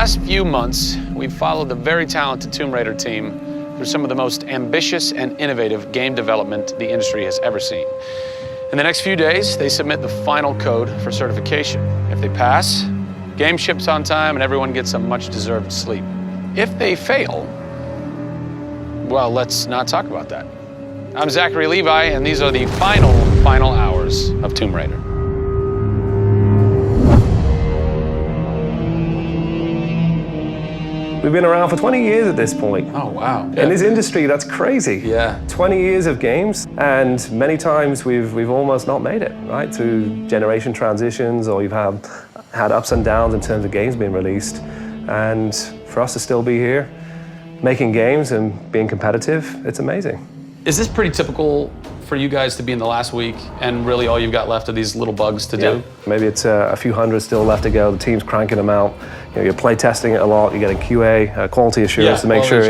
last few months, we've followed the very talented Tomb Raider team through some of the most ambitious and innovative game development the industry has ever seen. In the next few days, they submit the final code for certification. If they pass, game ships on time and everyone gets a much-deserved sleep. If they fail, well, let's not talk about that. I'm Zachary Levi, and these are the final hours of Tomb Raider. We've been around for 20 years at this point. Oh, wow. In this industry, that's crazy. Yeah. 20 years of games, and many times we've almost not made it, right? Through generation transitions, or you've had ups and downs in terms of games being released. And for us to still be here, making games and being competitive, it's amazing. Is this pretty typical for you guys to be in the last week and really all you've got left are these little bugs to do? Maybe it's a few hundred still left to go. The team's cranking them out. You know, you're play testing it a lot. You're getting QA, quality assurance, to make sure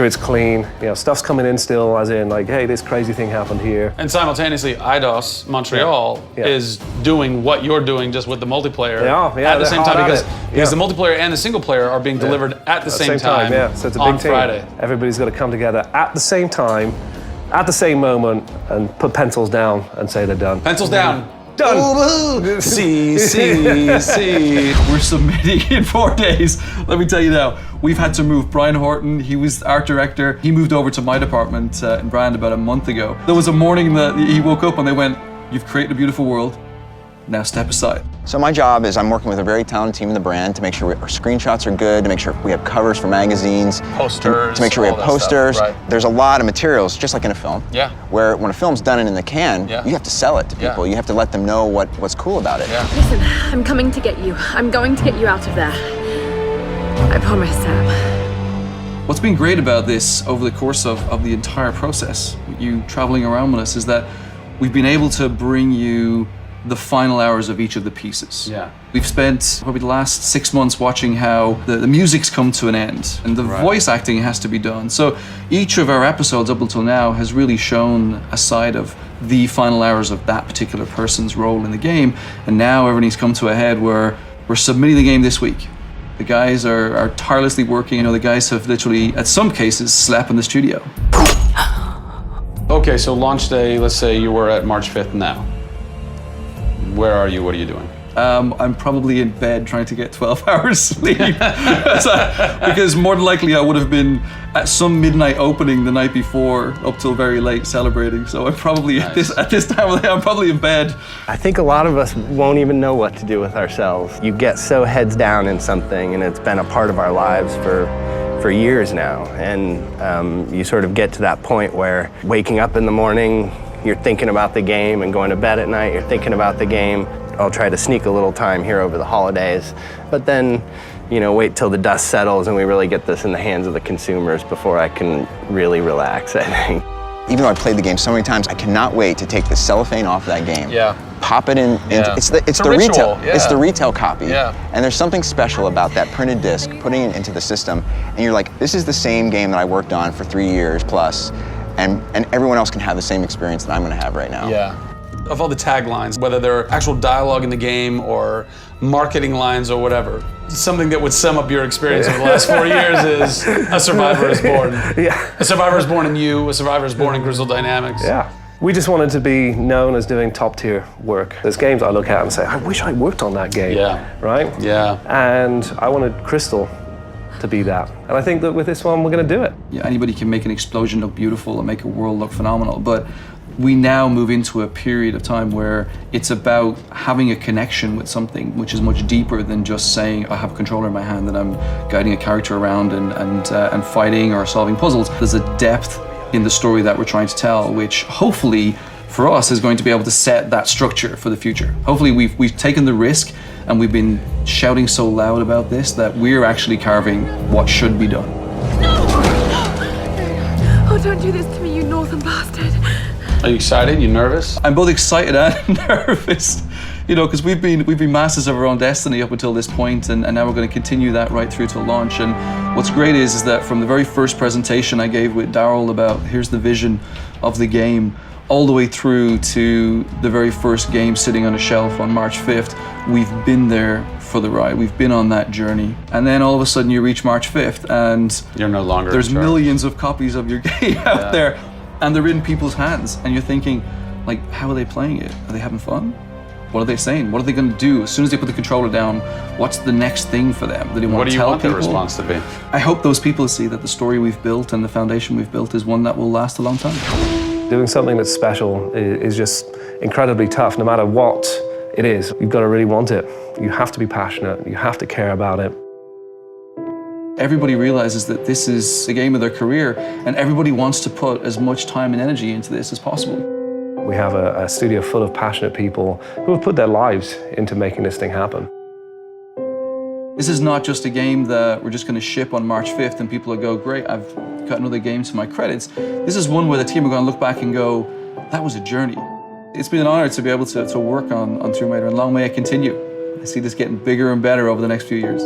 it's clean. You know, stuff's coming in still, as in like, hey, this crazy thing happened here. And simultaneously, IDOS Montreal is doing what you're doing, just with the multiplayer at the same time, because the multiplayer and the single player are being delivered at the same time. So it's a big on team. Friday. Everybody's got to come together at the same time, at the same moment, and put pencils down and say they're done. Pencils down. Done. See. We're submitting in 4 days. Let me tell you now, we've had to move Brian Horton. He was art director. He moved over to my department in Brand about a month ago. There was a morning that he woke up and they went, "You've created a beautiful world. Now step aside." So my job is I'm working with a very talented team in the brand to make sure our screenshots are good, to make sure we have covers for magazines, Posters, to make sure we have posters. Stuff, right. There's a lot of materials, just like in a film. Yeah. Where when a film's done and in the can, you have to sell it to people. You have to let them know what's cool about it. Listen, I'm coming to get you. I'm going to get you out of there. I promise, Sam. What's been great about this over the course of the entire process, you traveling around with us, is that we've been able to bring you the final hours of each of the pieces. Yeah. We've spent probably the last 6 months watching how the music's come to an end and the voice acting has to be done. So each of our episodes up until now has really shown a side of the final hours of that particular person's role in the game. And now everything's come to a head where we're submitting the game this week. The guys are tirelessly working. You know, the guys have literally, at some cases, slept in the studio. Okay, so launch day, let's say you were at March 5th now. Where are you? What are you doing? I'm probably in bed trying to get 12 hours sleep. Because more than likely I would have been at some midnight opening the night before up till very late celebrating. So I'm probably at this time of the day, I'm probably in bed. I think a lot of us won't even know what to do with ourselves. You get so heads down in something, and it's been a part of our lives for years now. And you sort of get to that point where waking up in the morning, you're thinking about the game, and going to bed at night, you're thinking about the game. I'll try to sneak a little time here over the holidays, but then, you know, wait till the dust settles and we really get this in the hands of the consumers before I can really relax, I think. Even though I played the game so many times, I cannot wait to take the cellophane off that game. Yeah. Pop it in. It's the ritual. retail. It's the retail copy. Yeah. And there's something special about that printed disc, putting it into the system, and you're like, this is the same game that I worked on for 3 years plus. And everyone else can have the same experience that I'm going to have right now. Yeah. Of all the taglines, whether they're actual dialogue in the game or marketing lines or whatever, something that would sum up your experience over the last 4 years is A Survivor is Born. Yeah. A Survivor is Born in You, A Survivor is Born in Crystal Dynamics. Yeah. We just wanted to be known as doing top tier work. There's games I look at and say, I wish I worked on that game. Yeah. Right? Yeah. And I wanted Crystal to be that. And I think that with this one, we're going to do it. Yeah, anybody can make an explosion look beautiful and make a world look phenomenal, but we now move into a period of time where it's about having a connection with something which is much deeper than just saying I have a controller in my hand and I'm guiding a character around and fighting or solving puzzles. There's a depth in the story that we're trying to tell, which hopefully for us is going to be able to set that structure for the future. Hopefully we've taken the risk and we've been shouting so loud about this that we're actually carving what should be done. Oh, don't do this to me, you northern bastard. Are you excited? You nervous? I'm both excited and nervous, you know, because we've been masters of our own destiny up until this point, and now we're going to continue that right through to launch. And what's great is that from the very first presentation I gave with Daryl about here's the vision of the game, all the way through to the very first game sitting on a shelf on March 5th, we've been there for the ride. We've been on that journey. And then all of a sudden you reach March 5th and You're no longer there's in charge. millions of copies of your game out there, and they're in people's hands. And you're thinking, like, how are they playing it? Are they having fun? What are they saying? What are they going to do? As soon as they put the controller down, what's the next thing for them? Do they want What to do you tell want people? their response to be? I hope those people see that the story we've built and the foundation we've built is one that will last a long time. Doing something that's special is just incredibly tough, no matter what it is. You've got to really want it. You have to be passionate. You have to care about it. Everybody realizes that this is a game of their career, and everybody wants to put as much time and energy into this as possible. We have a studio full of passionate people who have put their lives into making this thing happen. This is not just a game that we're just going to ship on March 5th and people will go, great, I've got another game to my credits. This is one where the team are going to look back and go, that was a journey. It's been an honor to be able to work on Tomb Raider, and long may it continue. I see this getting bigger and better over the next few years.